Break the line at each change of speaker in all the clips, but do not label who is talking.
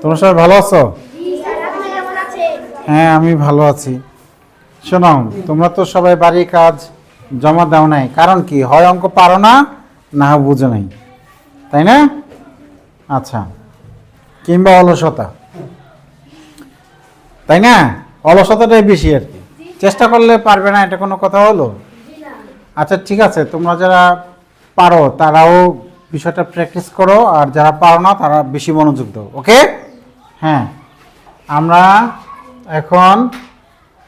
তোমরা সবাই ভালো আছো? হ্যাঁ, আমি ভালো আছি। শোনো, তোমরা তো সবাই বাড়ির কাজ জমা দাও নাই, কারণ কি? হয় অঙ্ক পারো না, না বুঝো নাই, তাই না? আচ্ছা, কিংবা অলসতা, তাই না? অলসতাটাই বেশি আর কি। চেষ্টা করলে পারবে না, এটা কোনো কথা হলো? আচ্ছা ঠিক আছে, তোমরা যারা পারো তারাও বিষয়টা প্র্যাকটিস করো, আর যারা পারো না তারা বেশি মনোযোগ দাও, ওকে? হ্যাঁ, আমরা এখন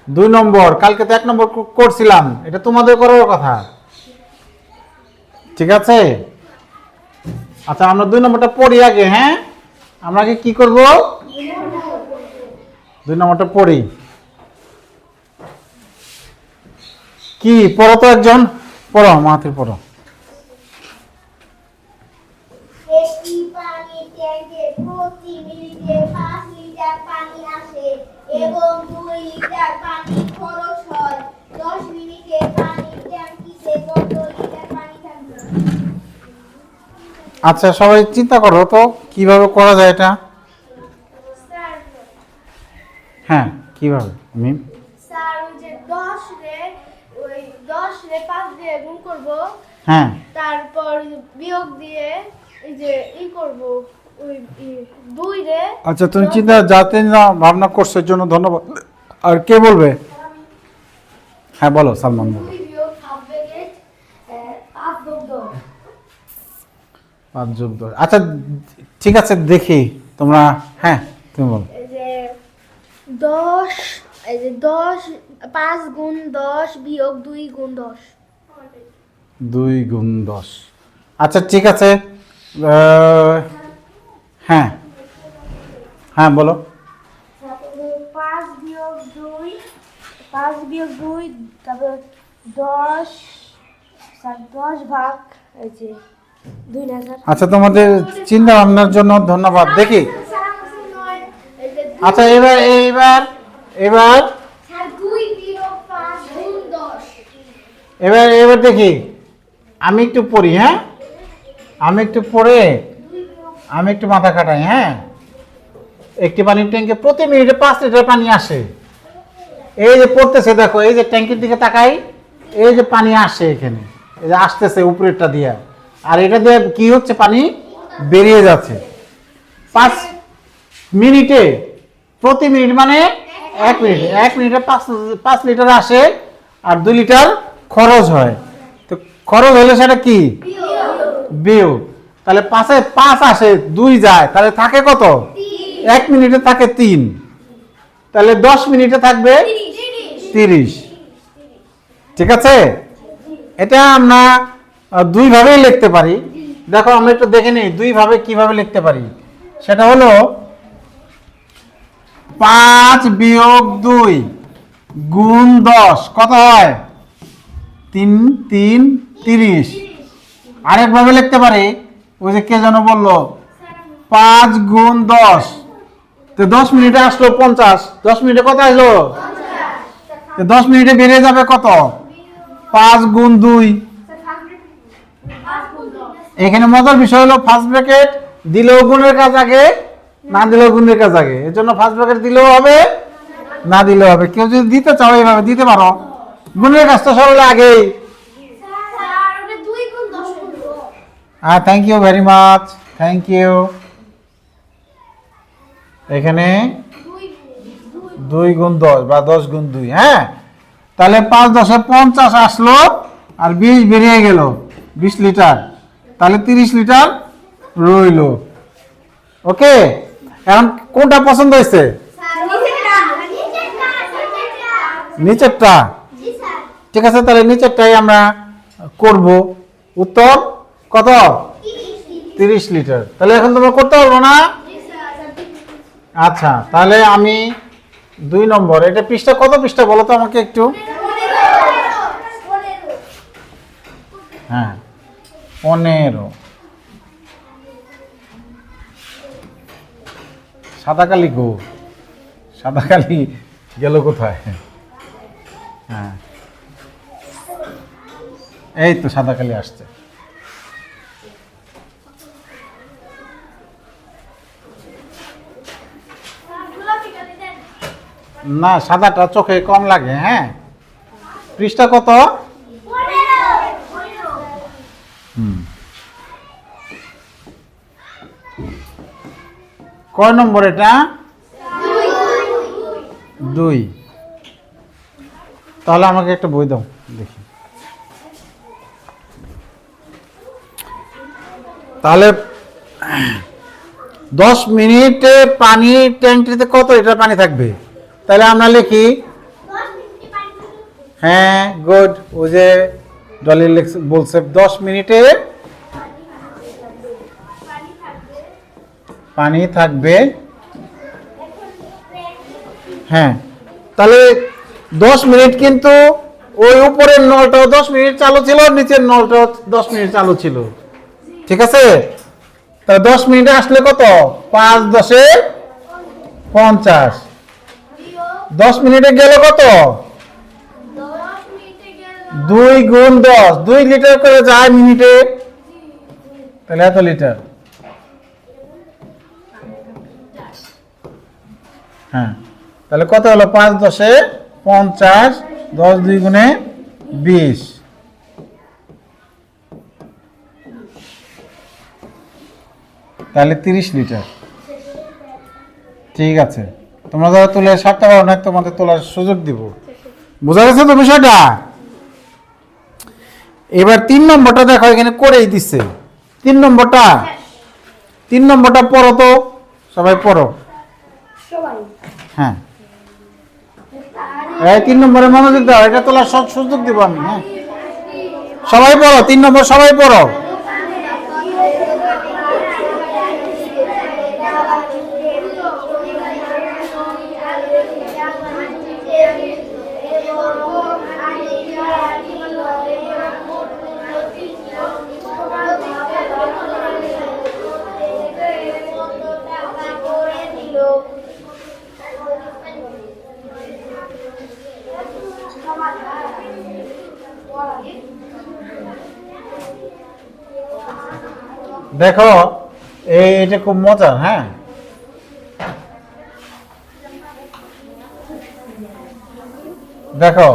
2 নম্বর, কালকে তো 1 নম্বর করছিলাম, এটা তোমাদের করার কথা, ঠিক আছে? আচ্ছা, আমরা 2 নম্বরটা পড়ি আগে। হ্যাঁ, আমরা আগে কি করব? 2 নম্বরটা পড়ি। কি পড়ো তো একজন, পড়ো মাহাতির, পড়ো।
একটি পানি ট্যাঙ্কে প্রতি মিনিটে 5 লিটার পানি আসে এবং 2 লিটার পানি খরচ হয়। 10 মিনিটে পানির ট্যাঙ্কিতে কত লিটার পানি থাকবে?
আচ্ছা, সবাই চিন্তা করো তো কিভাবে করা যায় এটা। হ্যাঁ, কিভাবে? আমি
স্যার ওই যে 10 রে 5 দিয়ে গুণ করব,
হ্যাঁ,
তারপর বিয়োগ দিয়ে এই যে করব, ওই 2 রে।
আচ্ছা, তুমি চিন্তা যাতে না ভাবনা করছো এর জন্য ধন্যবাদ। আর কে বলবে? হ্যাঁ বলো, সালমান বলো।
2 বিয়োগ 5 ব্র্যাকেট 5 যোগ 10।
5 যোগ 10। আচ্ছা ঠিক আছে, দেখি তোমরা। হ্যাঁ, তুমি বলো।
এই যে 10, এই যে 10 5 গুণ 10 বিয়োগ 2 গুণ 10।
2 গুণ 10। আচ্ছা ঠিক আছে, হ্যাঁ হ্যাঁ বলো।
5 বিয়োগ 2, 5 বিয়োগ 2, তারপর 10, 10 ভাগ এই যে 2000।
আচ্ছা, তোমাদের চিন্তা ভাবনার জন্য ধন্যবাদ। দেখি, আচ্ছা এবার এবার এবার
স্যার 2 বিয়োগ 5 গুণ 10।
এবার এবার দেখি, আমি একটু পড়ি। হ্যাঁ, আমি একটু পড়ে আমি একটু মাথা খাটাই। হ্যাঁ, একটি পানির ট্যাঙ্কে প্রতি মিনিটে 5 লিটার পানি আসে। এই যে পড়তেছে, দেখো, এই যে ট্যাঙ্কির দিকে তাকাই, এই যে পানি আসে এখানে, এই যে আসতেছে উপরেরটা দিয়ে, আর এটা দিয়ে কি হচ্ছে? পানি বেরিয়ে যাচ্ছে। 5 মিনিটে, প্রতি মিনিট মানে 1 মিনিট, 1 মিনিটে 5 লিটার আসে, আর 2 লিটার খরচ হয়। তো খরচ হলে সেটা কি? বিয়োগ। তাহলে 5-এ 5 আসে, 2 যায়, তাহলে থাকে কত? 1 মিনিটে থাকে 3, তাহলে 10 মিনিটে থাকবে 30। ঠিক আছে, এটা আমরা 2 ভাবেই লিখতে পারি। দেখো, আমরা একটু দেখে নিই 2 ভাবে কিভাবে লিখতে পারি। সেটা হলো 5 বিয়োগ 2 গুণ 10 কত হয়? 3 3 30। আরেকভাবে লিখতে পারি, ওই যে কে যেন বললো 5 গুণ 10, তো 10 মিনিটে আসলো 50, 10 মিনিটে কত আসলো? 10 মিনিটে বেরিয়ে যাবে কত? 5 গুণ 2। এখানে মজার বিষয় হলো ফার্স্ট ব্র্যাকেট দিলেও গুণের কাজ আগে, না দিলেও গুণের কাজ আগে। এর জন্য ফার্স্ট ব্র্যাকেট দিলেও হবে, না দিলেও হবে। কেউ যদি দিতে চাও এইভাবে দিতে পারো, গুণের কাজটা সরলে আগেই।
স্যার ওটা 2 গুণ 10 করব।
Thank you very much, thank you. এখানে 2 গুণ 10 বা 10 গুণ 2। হ্যাঁ, তাহলে 5 10 50 আসলো, আর 20 বেরিয়ে গেল, 20 লিটার, তাহলে 30 লিটার রইল। ওকে, এখন কোনটা পছন্দ হয়েছে?
স্যার
নিচেরটা।
জি স্যার।
ঠিক আছে, তাহলে নিচেরটাই আমরা করব। উত্তর কত? 30 লিটার। তাহলে এখন তোমরা করতে পারবো না?
জি স্যার।
আচ্ছা, তাহলে আমি 2 নম্বর, এটা পৃষ্ঠা কত পৃষ্ঠা বলো তো আমাকে একটু। হ্যাঁ, 15। সাদা কালি গো, সাদা কালি গেল কোথায়? হ্যাঁ, এই তো সাদা কালি আসছে। না, সাদাটা চোখে কম লাগে। হ্যাঁ, পৃষ্ঠা কত? হুম, কয় নম্বর এটা? 2। তাহলে আমাকে একটা বই দাও দেখি। তাহলে 10 মিনিটে পানি ট্যাঙ্কিতে কত লিটার পানি থাকবে? তাহলে আমরা লিখি, হ্যাঁ গুড, ও যে ডলি বলছে 10 মিনিটে পানি থাকবে। হ্যাঁ, তাহলে 10 মিনিট, কিন্তু ওই উপরের নলটাও 10 মিনিট চালু ছিল, নিচের নলটাও 10 মিনিট চালু ছিল। ঠিক আছে, তাহলে 10 মিনিটে আসলে কত? 5 10 50। 10 মিনিটে গেল কত? 2 গুণ 10, 2 লিটার করে যায় মিনিটে, তাহলে এত লিটার। হ্যাঁ, তাহলে কত হলো? 5 10 50, 10 2 গুণে 20। তাহলে 30 লিটার। ঠিক আছে, তোমরা যারা তুলে সারতে পারো না, তোমাদের তোলার সুযোগ দিব। বোঝা গেছে তো বিষয়টা? এবার 3 নম্বরটা দেখো, এখানে করেই দিচ্ছে। 3 নম্বরটা পড়ো তো, সবাই পড়ো। হ্যাঁ, এই 3 নম্বরে মনোযোগ দাও, এটা তোলার সব সুযোগ দিব আমি। হ্যাঁ, সবাই পড়ো, 3 নম্বর সবাই পড়ো। দেখো, এটা খুব মজার। হ্যাঁ, দেখো,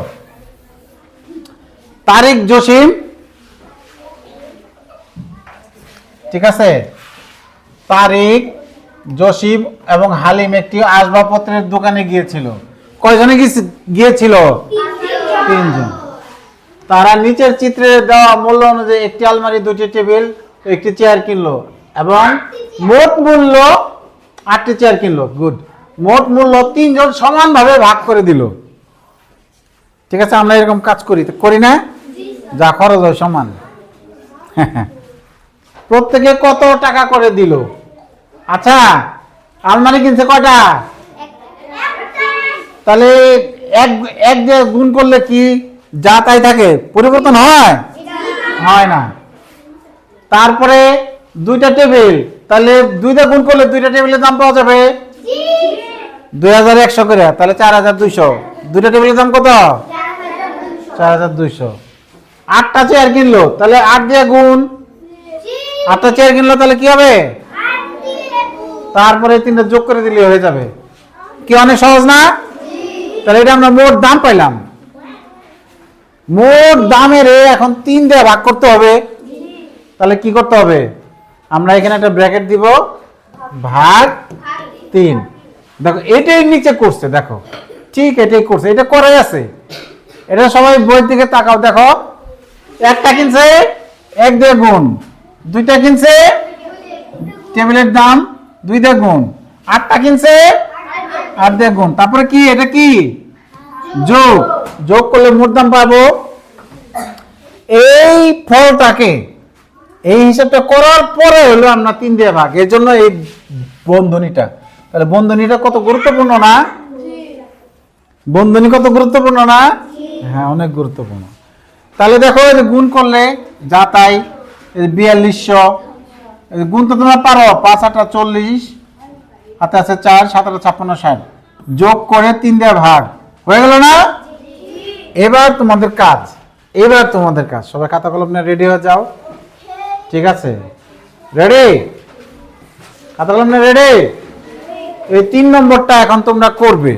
তারিক জসিম, ঠিক আছে, তারিক জসিম এবং হালিম একটি আসবাবপত্রের দোকানে গিয়েছিল। কয়জনে গিয়েছিল? 3 জন। তারা নিচের চিত্রে দেওয়া মূল্য অনুযায়ী একটি আলমারি, 2টি টেবিল, একটি চেয়ার কিনলো এবং মোট মূল্য 8টি চেয়ার কিনলো। গুড, মোট মূল্য 3 জন সমানভাবে ভাগ করে দিল। ঠিক আছে, আমরা এরকম কাজ করি না? যা খরচ হয় সমান। প্রত্যেকে কত টাকা করে দিল? আচ্ছা, আলমারি কিনছে কয়টা? তাহলে এক দিয়ে গুণ করলে কি যা তাই থাকে? পরিবর্তন হয়? হয় না। তারপরে 2টা টেবিল, তাহলে 2 দিয়ে গুণ করলে 2টা টেবিলের দাম পাওয়া যাবে 2100 করে, তাহলে 4200। 2টা টেবিলের দাম কত? 4200। 8টা চেয়ার কিনলো, তাহলে 8 দিয়ে গুণ, 8টা চেয়ার কিনলো, তাহলে কি হবে? তারপরে 3টা যোগ করে দিলে হয়ে যাবে। কি অনেক সহজ না? তাহলে এটা আমরা মোট দাম পাইলাম। মোট দামের এখন 3 দিয়ে ভাগ করতে হবে। তাহলে কি করতে হবে? আমরা এখানে একটা ব্র্যাকেট দিব, ভাগ 3। দেখো, এটাই নিচে করছে। দেখো, ঠিক এটাই করছে, এটা করাই আছে। এটা সবাই বইয়ের দিকে তাকাও, দেখো, 1টা কিনছে 1 দিয়ে গুণ, 2টা কিনছে টেবিলের দাম 2 দিয়ে গুণ, 8টা কিনছে 8 দিয়ে গুণ, তারপরে কি? এটা কি? যোগ করলে মোট দাম পাবো। এই ফলটাকে, এই হিসাবটা করার পরে হলো আমরা 3 দিয়ে ভাগ, এর জন্য এই বন্ধনীটা। তাহলে বন্ধনীটা কত গুরুত্বপূর্ণ না? বন্ধনী কত গুরুত্বপূর্ণ না? হ্যাঁ, অনেক গুরুত্বপূর্ণ। তাহলে দেখো, এই গুণ করলে যা তাই, 4200 গুণ তো তোমরা পারো। 5 8 40, হাতে আছে 4, 7 8 56 60, যোগ করে 3 দিয়ে ভাগ হয়ে গেল না? এবার তোমাদের কাজ, সবাই খাতা কলম নিয়ে রেডি হয়ে যাও। ঠিক আছে, রেডি? খাতা কলম নিয়ে রেডি? এই 3 নম্বরটা এখন তোমরা করবে।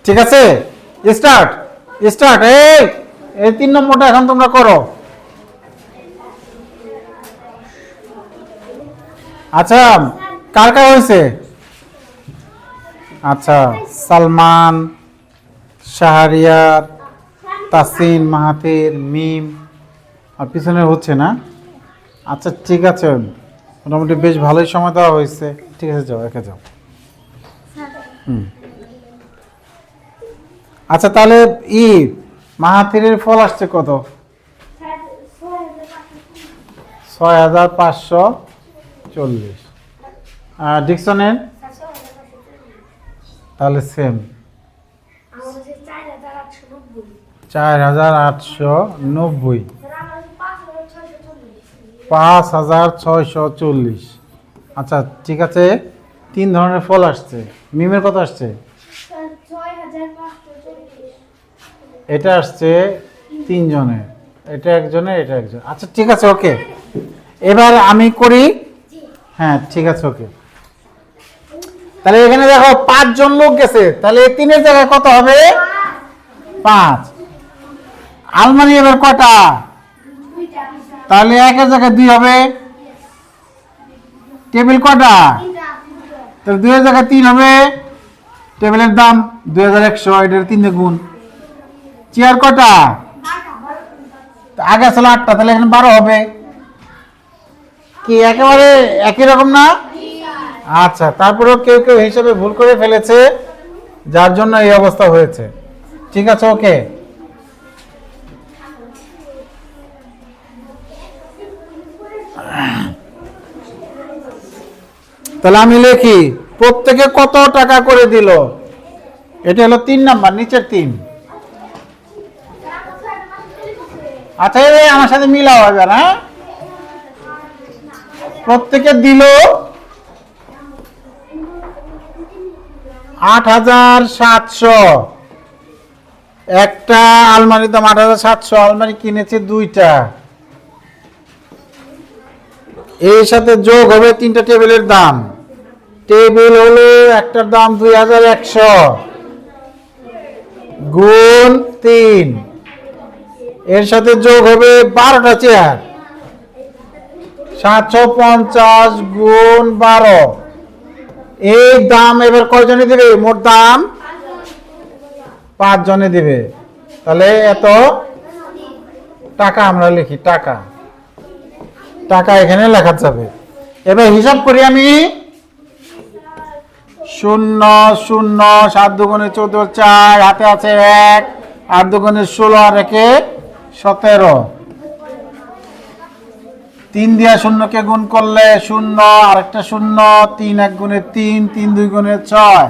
ঠিক আছে, স্টার্ট স্টার্ট। এই এই 3 নম্বরটা এখন তোমরা করো। আচ্ছা, কার কার হয়েছে? আচ্ছা, সালমান, শাহরিয়ার, তাসিন, মাহাতির, মিম, আর পিছনে হচ্ছে না। আচ্ছা ঠিক আছে, মোটামুটি বেশ ভালোই সময় দেওয়া হয়েছে। ঠিক আছে, যাও একা যাও। আচ্ছা তাহলে মাহাতিরের ফল আসছে কত? 6540। আর ডিকসনের তাহলে সেম 4890, 5640। আচ্ছা ঠিক আছে, 3 ধরনের ফল আসছে। মিমের কত আসছে? এটা আসছে 3 জনের, এটা একজনের, এটা একজন। আচ্ছা ঠিক আছে, ওকে। এবার আমি করি। হ্যাঁ ঠিক আছে, ওকে। তাহলে এখানে দেখো 5 জন লোক গেছে, তাহলে 3-এর জায়গায় কত হবে? 5। আলমারি এবার কটা? তাহলে 1-এর জায়গায় 2 হবে। টেবিল কটা? তাহলে 2-এর জায়গায় 3 হবে। টেবিলের দাম 2100, এটার 3 দিয়ে গুণ। চেয়ার কটা? আগে ছিল 8টা, তাহলে এখানে 12 হবে। কি একেবারে একই রকম না? আচ্ছা, তারপরেও কেউ কেউ হিসাবে ভুল করে ফেলেছে, যার জন্য এই অবস্থা হয়েছে। ঠিক আছে, ওকে। তাহলে আমি লিখি প্রত্যেকে কত টাকা করে দিল। এটা হলো 3 নাম্বার, নিচের 3। আচ্ছা এই আমার সাথে মিলাও হবে না। প্রত্যেকে দিল 8700। একটা আলমারির দাম 8700, আলমারি কিনেছে 2টা। এর সাথে যোগ হবে 3টা টেবিলের দাম। টেবিল হলো একটার দাম 2100 গুণ 3। এর সাথে যোগ হবে 12টা চেয়ার, 750 গুণ 12। এই দাম এবার কয়জনে দিবে? মোট দাম 5 জনে দিবে। তাহলে এত টাকা আমরা লিখি, টাকা। টাকা এখানে লেখা যাবে। এবার হিসাব করি আমি। 0 0 7 দুগুণে 14, 4 হাতে আছে 1, 8 দুগুণে 16, আর 1 17। 3 দিয়া 0কে গুণ করলে 0, আর একটা 0, 3 1 গুণে 3, 3 2 গুণে 6,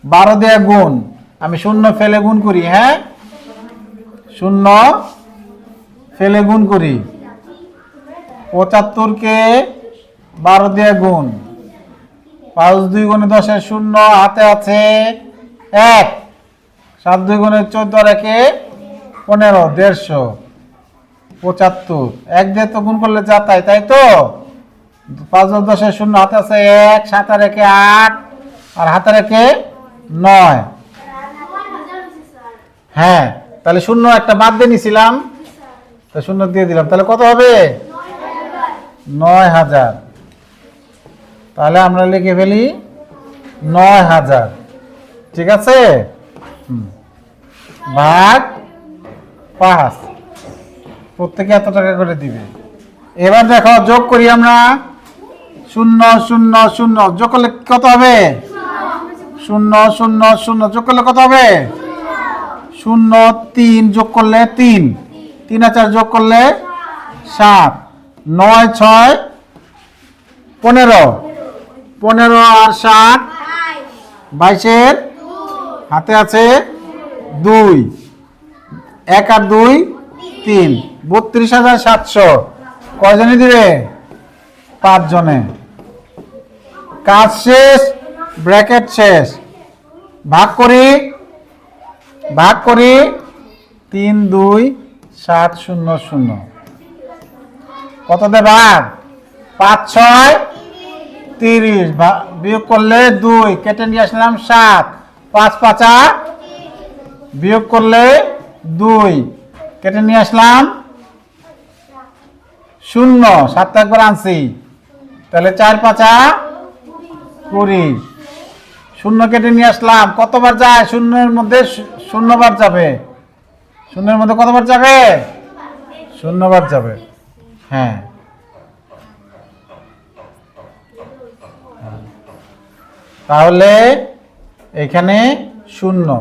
12 দিয়ে গুণ। আমি 0 ফেলে গুণ করি। হ্যাঁ, 0 ফেলে গুণ করি। 75কে 12 দিয়ে গুণ। 5 2 গুণে 10 0, হাতে আছে 1, 7 2 গুণে 14, আর 1 15, 150, 75। 1 দিয়ে তো গুণ করলে যা তাই, তাই তো। 5 10 0, হাতে আছে 1, 7 আর 1 8, আর হাতে 1 9। হ্যাঁ, তাহলে 0 একটা বাদ দিয়ে নিছিলাম, তো 0 দিয়ে দিলাম। তাহলে কত হবে? 9000। তাহলে আমরা লিখে ফেলি 9000। ঠিক আছে, ভাগ 5। প্রত্যেকে এত টাকা করে দিবে। এবার দেখো যোগ করি আমরা। 0 0 0 যোগ করলে কত হবে? 0 0 0 যোগ করলে কত হবে? 0 3 যোগ করলে 3, 3 আর 4 যোগ করলে 7, 9 6 15, 15 আর 7 22, হাতে আছে 2, 1 আর 2 3, 32700। কয়জনে দিবে? 5 জনে। কাজ শেষ, ব্র্যাকেট শেষ। ভাগ করি, ভাগ করি 3 2 7 0 0। কত দে ভাগ? 5 6 30, বিয়োগ করলে 2, কেটে নিয়ে আসলাম 7, 5 5 বিয়োগ করলে 2 কেটে নিয়ে আসলাম 0 7 একবার আনছি তাহলে 4 5 20 0 কেটে নিয়ে আসলাম কতবার যায় শূন্যের মধ্যে 0 বার যাবে শূন্যের মধ্যে কতবার যাবে 0 বার যাবে হ্যাঁ তাহলে এখানে 0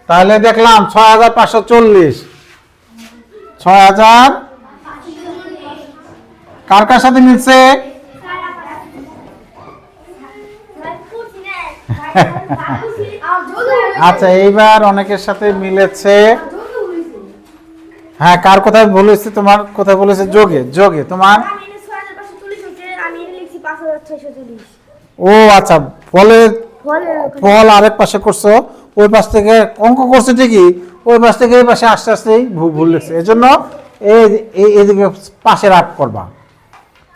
তাহলে দেখলাম 6540 6000 কার কার সাথে মিলছে আচ্ছা এইবার অনেকের সাথে মিলেছে হ্যাঁ কার কোথায় ভুল হয়েছে তোমার কোথায় বলেছে যোগে যোগে তোমার ও আচ্ছা ফলের ফল আরেক পাশে করছো ওই পাশ থেকে অঙ্ক করছে ঠিকই ওই পাশ থেকে এই পাশে আস্তে আস্তেই ভুল লিখছে এই জন্য এইদিকে পাশে রাফ করবা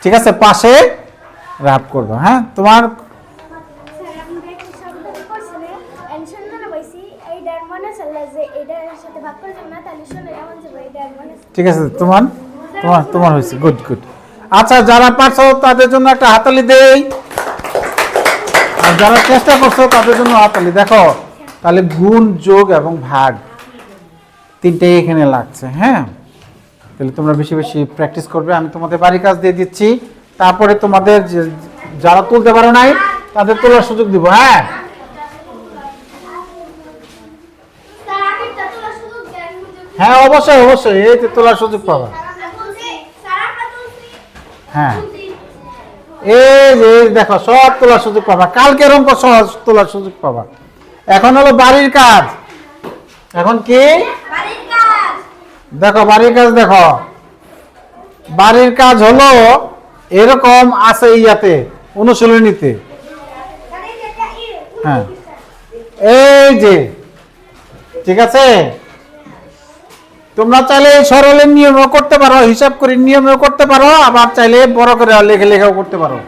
ঠিক আছে পাশে রাফ করবা হ্যাঁ তোমার ঠিক আছে তোমার তোমার তোমার হয়েছে গুড গুড আচ্ছা যারা পারছো তাদের জন্য একটা হাতালি দেই আর যারা চেষ্টা করছো তাদের জন্য হাতালি দেখো তাহলে গুণ যোগ এবং ভাগ তিনটেই এখানে লাগছে হ্যাঁ তাহলে তোমরা বেশি বেশি প্র্যাকটিস করবে আমি তোমাদের বাড়ির কাজ দিয়ে দিচ্ছি তারপরে তোমাদের যারা তুলতে পারো নাই তাদের তোলার সুযোগ দিব হ্যাঁ হ্যাঁ অবশ্যই অবশ্যই এই যে তোলার সুযোগ পাবা হ্যাঁ এই যে দেখো সব তোলার সুযোগ পাবা কালকের অঙ্ক সহজ তোলার সুযোগ পাবা এখন হলো বাড়ির কাজ এখন কি দেখো বাড়ির কাজ দেখো বাড়ির কাজ হলো এরকম আছে ইয়াতে অনুশীলনীতে হ্যাঁ এই যে ঠিক আছে তোমরা চাইলে সরলের নিয়মও করতে পারো হিসাব করে নিয়মও করতে পারো আবার চাইলে বড় করে লেখে লেখাও করতে পারো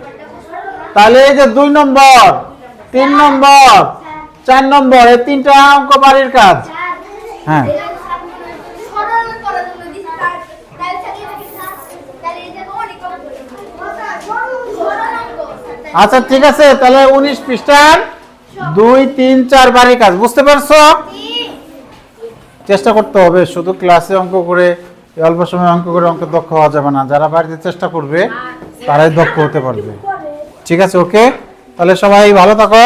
তাহলে এই যে 2 নম্বর 3 নম্বর 4 নম্বর এই তিনটা অঙ্ক বাড়ির কাজ হ্যাঁ আচ্ছা ঠিক আছে তাহলে 19 পৃষ্ঠার 2 3 4 বাড়ির কাজ বুঝতে পারছো চেষ্টা করতে হবে শুধু ক্লাসে অঙ্ক করে অল্প সময় অঙ্ক করে অঙ্ক দক্ষ হওয়া যাবে না যারা বাড়িতে চেষ্টা করবে তারাই দক্ষ হতে পারবে ঠিক আছে ওকে তাহলে সবাই ভালো থাকো